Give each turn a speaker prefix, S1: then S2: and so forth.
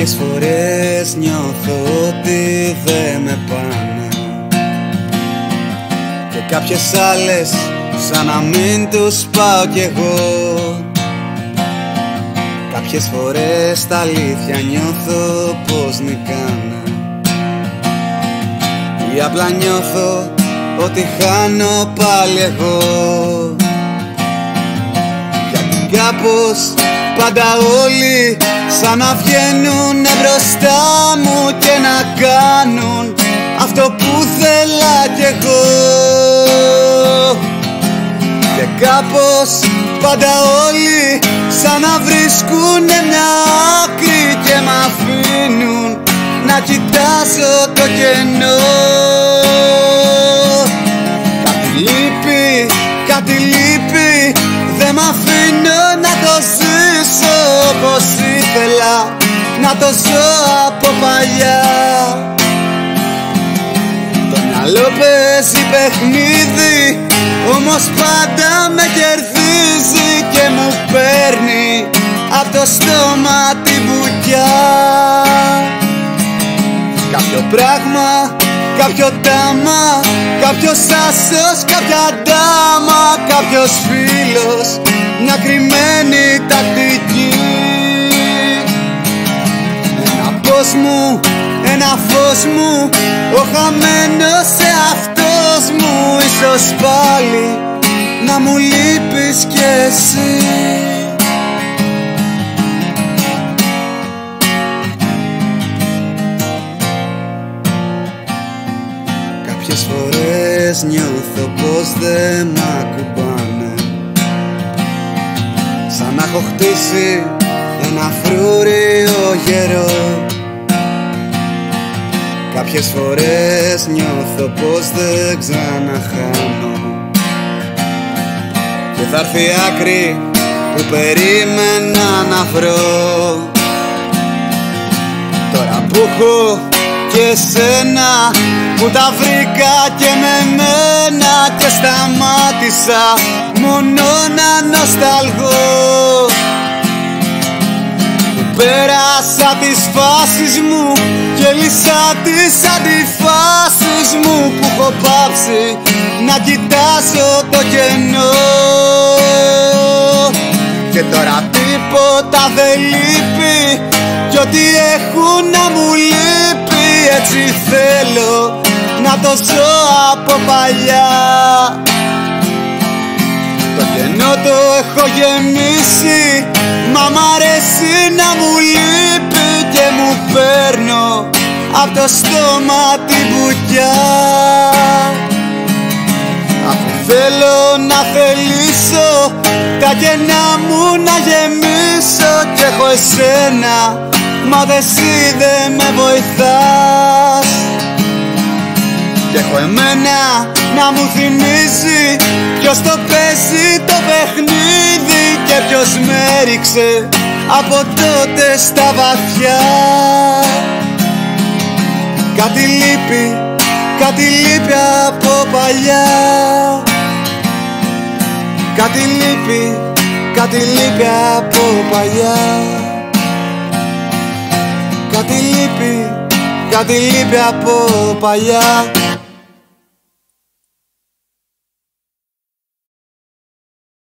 S1: Κάποιες φορές νιώθω ότι δεν με πάνε και κάποιες άλλες σαν να μην τους πάω κι εγώ. Κάποιες φορές τα αλήθεια νιώθω πως νικάνε ή απλά νιώθω ότι χάνω πάλι εγώ. Γιατί κάπως πάντα όλοι σαν να βγαίνουνε μπροστά μου και να κάνουν αυτό που θέλα κι εγώ. Και κάπως πάντα όλοι σαν να βρίσκουνε μια άκρη και μ' αφήνουν να κοιτάζω το κενό. Κάτι λείπει, δεν μ' αφήνω να το ζήσω όπως ήθελα να το ζω από παλιά. Το μυαλό παίζει παιχνίδι, όμως πάντα με κερδίζει και μου παίρνει απ' το στόμα την μπουκιά. Κάποιο πράγμα, κάποιο τάμα, κάποιος άσος, κάποια ντάμα, κάποιος φίλος, μια κρυμμένη τακτική. Ένα πώς μου, ένα φως μου, ο χαμένος εαυτός μου. Ίσως πάλι να μου λείπεις κι εσύ. Κάποιες φορές νιώθω πως δεν μ' ακουμπάνε, σαν να έχω χτίσει ένα φρούριο γερό. Κάποιες φορές νιώθω πως δεν ξαναχάνω και θα έρθει η άκρη που περίμενα να βρω. Τώρα που έχω και εσένα που τα βρήκα και με μένα και σταμάτησα μόνο να νοσταλγώ. Που πέρασα τις φάσεις μου και λύσα τις αντιφάσεις μου, που έχω πάψει να κοιτάζω το κενό. Και τώρα τίποτα δεν λείπει κι ό,τι έχουν να μου λείπει. Έτσι θέλω να το ζω από παλιά. Το κενό το έχω γεμίσει, μα μ' αρέσει να μου λείπει και μου παίρνω απ' το στόμα την μπουκιά. Αφού θέλω να θελήσω τα κενά μου να γεμίσω κι έχω εσένα, μα εσύ δεν με βοηθάς. Κι έχω εμένα να μου θυμίζει ποιος το παίζει το παιχνίδι και ποιος με έριξε από τότε στα βαθιά. Κάτι λείπει από παλιά. Κάτι λείπει από παλιά. Κάτι λείπει από παλιά.